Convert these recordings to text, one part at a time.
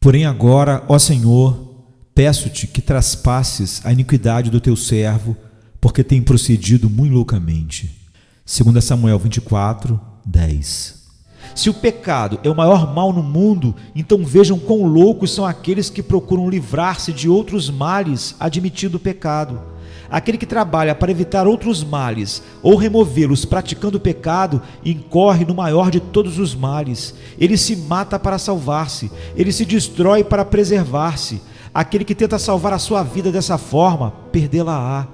Porém agora, ó Senhor, peço-te que traspasses a iniquidade do teu servo, porque tem procedido muito loucamente. 2 Samuel 24, 10. Se o pecado é o maior mal no mundo, então vejam quão loucos são aqueles que procuram livrar-se de outros males admitindo o pecado. Aquele que trabalha para evitar outros males ou removê-los praticando o pecado incorre no maior de todos os males. Ele se mata para salvar-se, ele se destrói para preservar-se. Aquele que tenta salvar a sua vida dessa forma, perdê-la-á.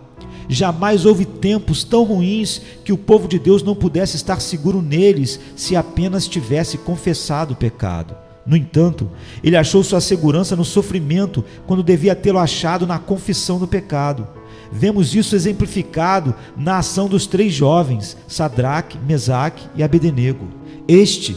Jamais houve tempos tão ruins que o povo de Deus não pudesse estar seguro neles se apenas tivesse confessado o pecado. No entanto, ele achou sua segurança no sofrimento quando devia tê-lo achado na confissão do pecado. Vemos isso exemplificado na ação dos 3 jovens, Sadraque, Mesaque e Abednego. Este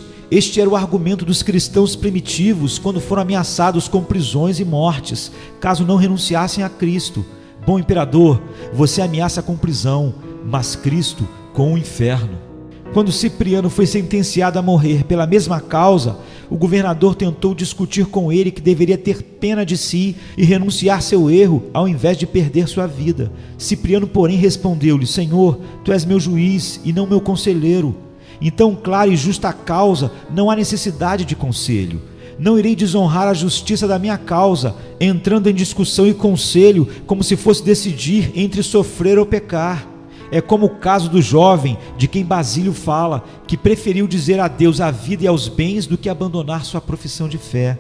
era o argumento dos cristãos primitivos quando foram ameaçados com prisões e mortes, caso não renunciassem a Cristo. Bom imperador, você ameaça com prisão, mas Cristo com o inferno. Quando Cipriano foi sentenciado a morrer pela mesma causa, o governador tentou discutir com ele que deveria ter pena de si e renunciar seu erro ao invés de perder sua vida. Cipriano, porém, respondeu-lhe: Senhor, tu és meu juiz e não meu conselheiro. Então, clara e justa causa, não há necessidade de conselho. Não irei desonrar a justiça da minha causa, entrando em discussão e conselho, como se fosse decidir entre sofrer ou pecar. É como o caso do jovem de quem Basílio fala, que preferiu dizer adeus à vida e aos bens do que abandonar sua profissão de fé.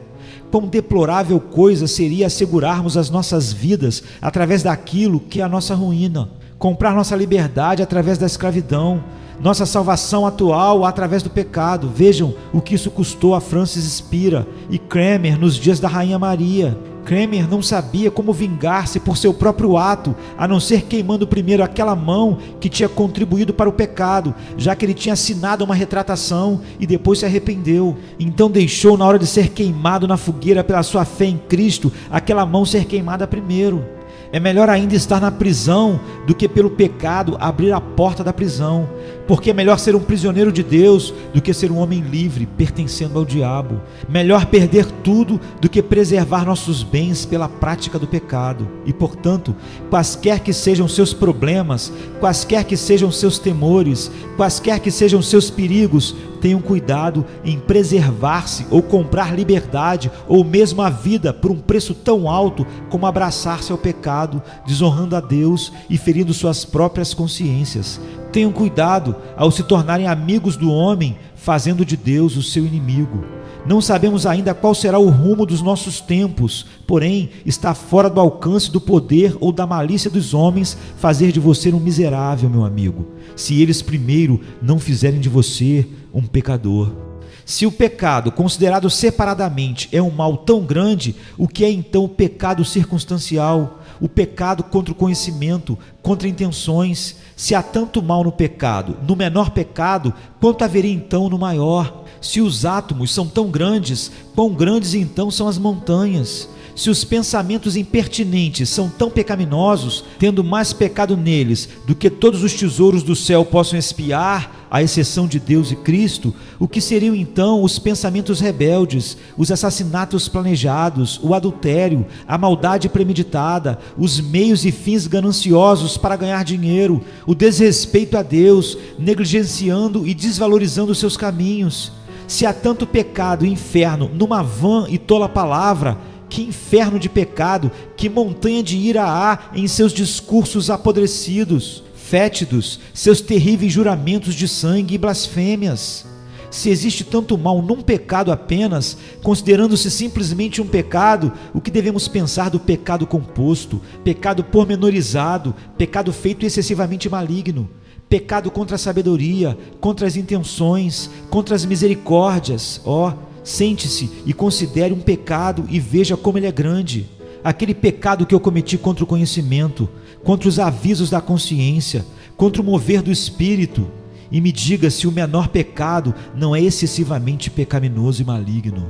Quão deplorável coisa seria assegurarmos as nossas vidas através daquilo que é a nossa ruína, comprar nossa liberdade através da escravidão, nossa salvação atual através do pecado. Vejam o que isso custou a Francis Spira e Kramer nos dias da Rainha Maria. Kramer não sabia como vingar-se por seu próprio ato, a não ser queimando primeiro aquela mão que tinha contribuído para o pecado, já que ele tinha assinado uma retratação e depois se arrependeu. Então deixou, na hora de ser queimado na fogueira pela sua fé em Cristo, aquela mão ser queimada primeiro. É melhor ainda estar na prisão do que pelo pecado abrir a porta da prisão, porque é melhor ser um prisioneiro de Deus do que ser um homem livre pertencendo ao diabo. Melhor perder tudo do que preservar nossos bens pela prática do pecado. E portanto, quaisquer que sejam seus problemas, quaisquer que sejam seus temores, quaisquer que sejam seus perigos, tenham cuidado em preservar-se ou comprar liberdade ou mesmo a vida por um preço tão alto como abraçar-se ao pecado, desonrando a Deus e ferindo suas próprias consciências. Tenham cuidado ao se tornarem amigos do homem, fazendo de Deus o seu inimigo. Não sabemos ainda qual será o rumo dos nossos tempos, porém está fora do alcance do poder ou da malícia dos homens fazer de você um miserável, meu amigo, se eles primeiro não fizerem de você um pecador. Se o pecado, considerado separadamente, é um mal tão grande, o que é então o pecado circunstancial? O pecado contra o conhecimento, contra intenções. Se há tanto mal no pecado, no menor pecado, quanto haveria então no maior? Se os átomos são tão grandes, quão grandes então são as montanhas? Se os pensamentos impertinentes são tão pecaminosos, tendo mais pecado neles do que todos os tesouros do céu possam espiar, à exceção de Deus e Cristo, o que seriam então os pensamentos rebeldes, os assassinatos planejados, o adultério, a maldade premeditada, os meios e fins gananciosos para ganhar dinheiro, o desrespeito a Deus, negligenciando e desvalorizando seus caminhos? Se há tanto pecado e inferno numa vã e tola palavra, que inferno de pecado, que montanha de ira há em seus discursos apodrecidos, fétidos, seus terríveis juramentos de sangue e blasfêmias. Se existe tanto mal num pecado apenas, considerando-se simplesmente um pecado, o que devemos pensar do pecado composto, pecado pormenorizado, pecado feito excessivamente maligno? Pecado contra a sabedoria, contra as intenções, contra as misericórdias. Sente-se e considere um pecado e veja como ele é grande. Aquele pecado que eu cometi contra o conhecimento, contra os avisos da consciência, contra o mover do espírito. E me diga se o menor pecado não é excessivamente pecaminoso e maligno.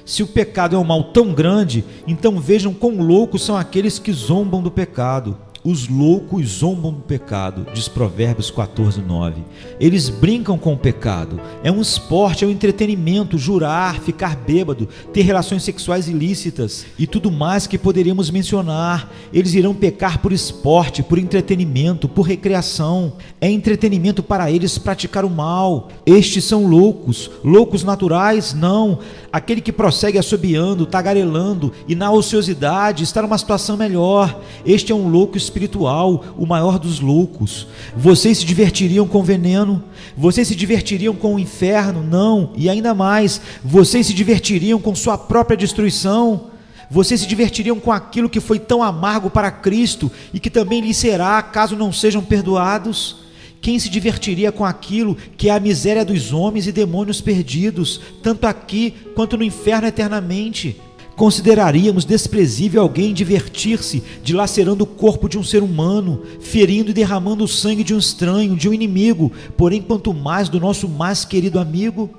Se o pecado é um mal tão grande, então vejam quão loucos são aqueles que zombam do pecado. Os loucos zombam do pecado, diz Provérbios 14:9. Eles brincam com o pecado. É um esporte, é um entretenimento, jurar, ficar bêbado, ter relações sexuais ilícitas e tudo mais que poderíamos mencionar. Eles irão pecar por esporte, por entretenimento, por recreação. É entretenimento para eles praticar o mal. Estes são loucos. Loucos naturais? Não. Aquele que prossegue assobiando, tagarelando e na ociosidade está numa situação melhor. Este é um louco espiritual, o maior dos loucos. Vocês se divertiriam com veneno? Vocês se divertiriam com o inferno? Não. E ainda mais, vocês se divertiriam com sua própria destruição? Vocês se divertiriam com aquilo que foi tão amargo para Cristo e que também lhe será, caso não sejam perdoados? Quem se divertiria com aquilo que é a miséria dos homens e demônios perdidos, tanto aqui quanto no inferno eternamente? Consideraríamos desprezível alguém divertir-se dilacerando o corpo de um ser humano, ferindo e derramando o sangue de um estranho, de um inimigo, porém quanto mais do nosso mais querido amigo?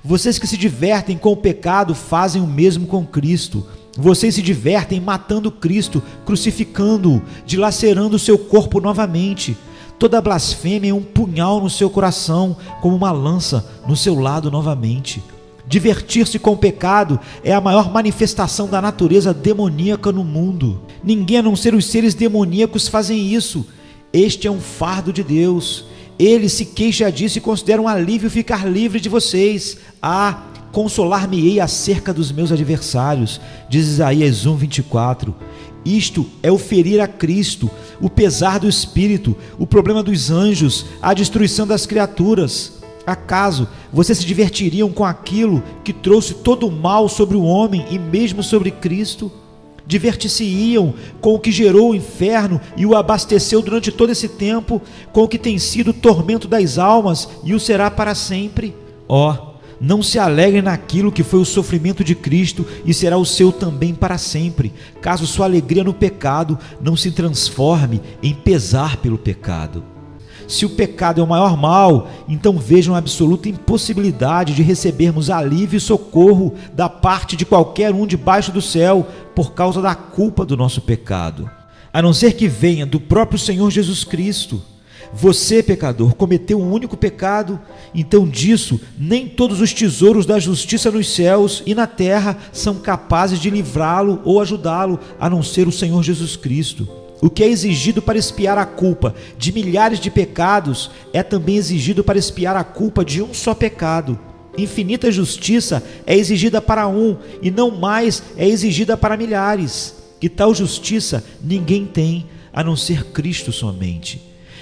Vocês que se divertem com o pecado fazem o mesmo com Cristo. Vocês se divertem matando Cristo, crucificando-o, dilacerando o seu corpo novamente. Toda blasfêmia é um punhal no seu coração, como uma lança no seu lado novamente. Divertir-se com o pecado é a maior manifestação da natureza demoníaca no mundo. Ninguém a não ser os seres demoníacos fazem isso. Este é um fardo de Deus. Ele se queixa disso e considera um alívio ficar livre de vocês. Consolar-me-ei acerca dos meus adversários, diz Isaías 1:24. Isto é o ferir a Cristo, o pesar do Espírito, o problema dos anjos, a destruição das criaturas. Acaso vocês se divertiriam com aquilo que trouxe todo o mal sobre o homem e mesmo sobre Cristo? Divertir-se-iam com o que gerou o inferno e o abasteceu durante todo esse tempo, com o que tem sido o tormento das almas e o será para sempre? Não se alegrem naquilo que foi o sofrimento de Cristo e será o seu também para sempre, caso sua alegria no pecado não se transforme em pesar pelo pecado. Se o pecado é o maior mal, então vejam a absoluta impossibilidade de recebermos alívio e socorro da parte de qualquer um debaixo do céu por causa da culpa do nosso pecado, a não ser que venha do próprio Senhor Jesus Cristo. Você, pecador, cometeu um único pecado, então disso nem todos os tesouros da justiça nos céus e na terra são capazes de livrá-lo ou ajudá-lo, a não ser o Senhor Jesus Cristo. O que é exigido para expiar a culpa de milhares de pecados é também exigido para expiar a culpa de um só pecado. Infinita justiça é exigida para um e não mais é exigida para milhares. E tal justiça ninguém tem, a não ser Cristo somente.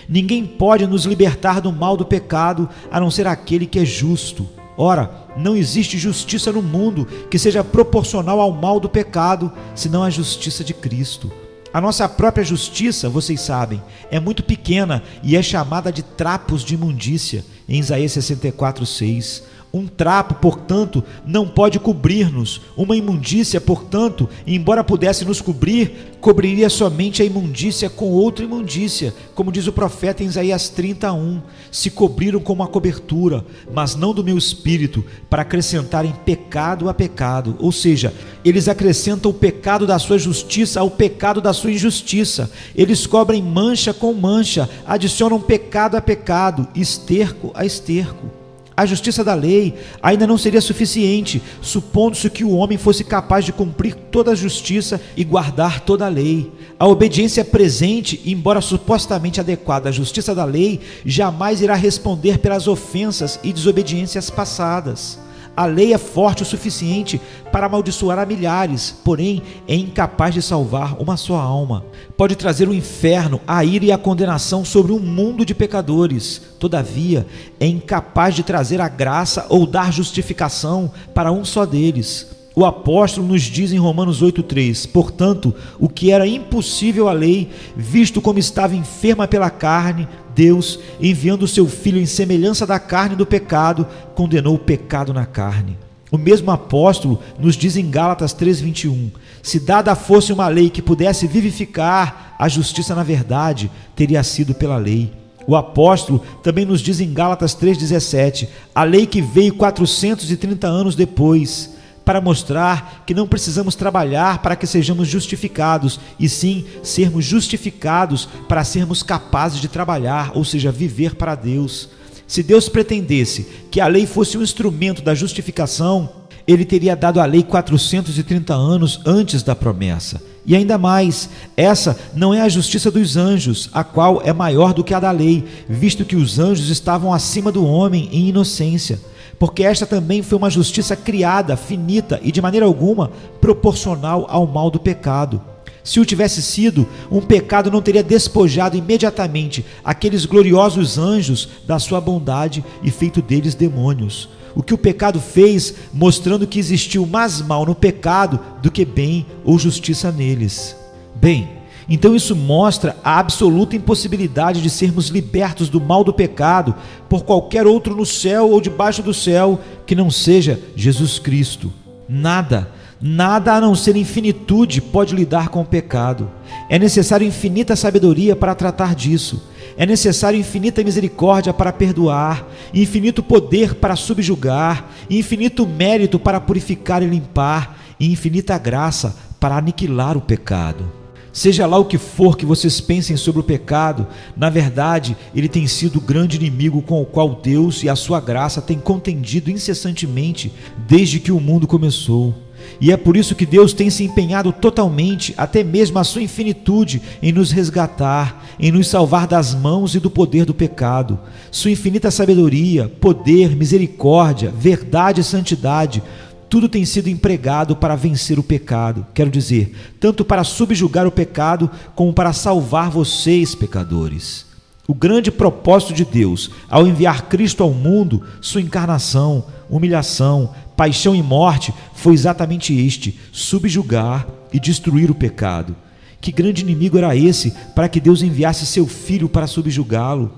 Ninguém pode nos libertar do mal do pecado, a não ser aquele que é justo. Ora, não existe justiça no mundo que seja proporcional ao mal do pecado, senão a justiça de Cristo. A nossa própria justiça, vocês sabem, é muito pequena e é chamada de trapos de imundícia, em Isaías 64:6. Um trapo, portanto, não pode cobrir-nos. Uma imundícia, portanto, embora pudesse nos cobrir, cobriria somente a imundícia com outra imundícia, como diz o profeta em Isaías 30:1. Se cobriram com uma cobertura, mas não do meu espírito, para acrescentarem pecado a pecado. Ou seja, eles acrescentam o pecado da sua justiça ao pecado da sua injustiça. Eles cobrem mancha com mancha, adicionam pecado a pecado, esterco a esterco. A justiça da lei ainda não seria suficiente, supondo-se que o homem fosse capaz de cumprir toda a justiça e guardar toda a lei. A obediência presente, embora supostamente adequada à justiça da lei, jamais irá responder pelas ofensas e desobediências passadas. A lei é forte o suficiente para amaldiçoar a milhares, porém é incapaz de salvar uma só alma. Pode trazer o inferno, a ira e a condenação sobre um mundo de pecadores. Todavia, é incapaz de trazer a graça ou dar justificação para um só deles. O apóstolo nos diz em Romanos 8:3, portanto, o que era impossível à lei, visto como estava enferma pela carne, Deus, enviando o seu Filho em semelhança da carne do pecado, condenou o pecado na carne. O mesmo apóstolo nos diz em Gálatas 3:21, se dada fosse uma lei que pudesse vivificar, a justiça na verdade teria sido pela lei. O apóstolo também nos diz em Gálatas 3:17, a lei que veio 430 anos depois, para mostrar que não precisamos trabalhar para que sejamos justificados, e sim sermos justificados para sermos capazes de trabalhar, ou seja, viver para Deus. Se Deus pretendesse que a lei fosse um instrumento da justificação, Ele teria dado a lei 430 anos antes da promessa. E ainda mais, essa não é a justiça dos anjos, a qual é maior do que a da lei, visto que os anjos estavam acima do homem em inocência, porque esta também foi uma justiça criada, finita e de maneira alguma proporcional ao mal do pecado. Se o tivesse sido, um pecado não teria despojado imediatamente aqueles gloriosos anjos da sua bondade e feito deles demônios. O que o pecado fez, mostrando que existiu mais mal no pecado do que bem ou justiça neles. Bem, então isso mostra a absoluta impossibilidade de sermos libertos do mal do pecado por qualquer outro no céu ou debaixo do céu que não seja Jesus Cristo. Nada a não ser infinitude pode lidar com o pecado. É necessário infinita sabedoria para tratar disso. É necessário infinita misericórdia para perdoar, infinito poder para subjugar, infinito mérito para purificar e limpar, e infinita graça para aniquilar o pecado. Seja lá o que for que vocês pensem sobre o pecado, na verdade, ele tem sido o grande inimigo com o qual Deus e a sua graça têm contendido incessantemente desde que o mundo começou. E é por isso que Deus tem se empenhado totalmente, até mesmo a sua infinitude, em nos resgatar, em nos salvar das mãos e do poder do pecado. Sua infinita sabedoria, poder, misericórdia, verdade e santidade, tudo tem sido empregado para vencer o pecado, quero dizer, tanto para subjugar o pecado, como para salvar vocês, pecadores. O grande propósito de Deus, ao enviar Cristo ao mundo, sua encarnação, humilhação, paixão e morte, foi exatamente este: subjugar e destruir o pecado. Que grande inimigo era esse para que Deus enviasse seu Filho para subjugá-lo?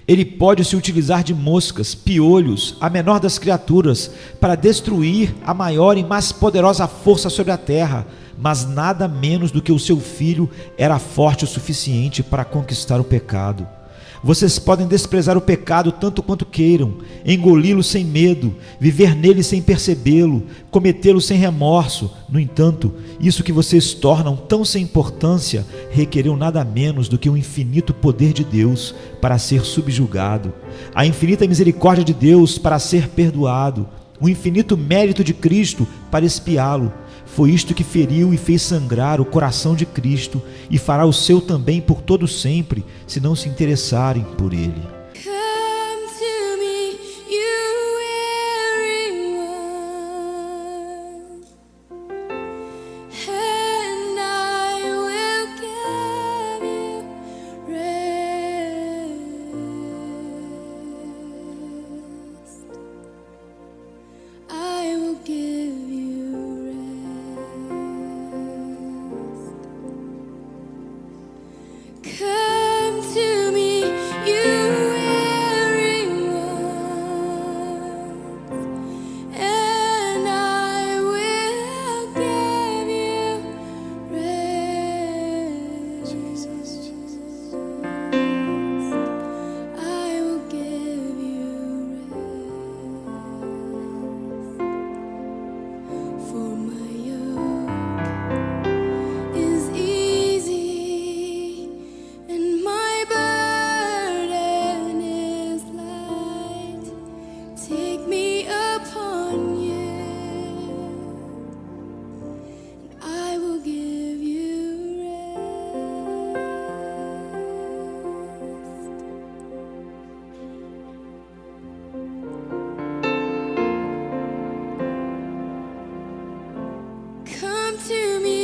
Ele pode se utilizar de moscas, piolhos, a menor das criaturas, para destruir a maior e mais poderosa força sobre a terra, mas nada menos do que o seu Filho era forte o suficiente para conquistar o pecado. Vocês podem desprezar o pecado tanto quanto queiram, engoli-lo sem medo, viver nele sem percebê-lo, cometê-lo sem remorso. No entanto, isso que vocês tornam tão sem importância requereu nada menos do que o infinito poder de Deus para ser subjugado, a infinita misericórdia de Deus para ser perdoado, o infinito mérito de Cristo para expiá-lo. Foi isto que feriu e fez sangrar o coração de Cristo, e fará o seu também por todo sempre, se não se interessarem por ele. Come to me, you weary one, and I will give you rest. I will give you rest. Come to me, you weary ones, and I will give you rest. Jesus. I will give you rest. For my yoke is easy, and my burden is light. Take me upon you, and I will give you rest. Come to me,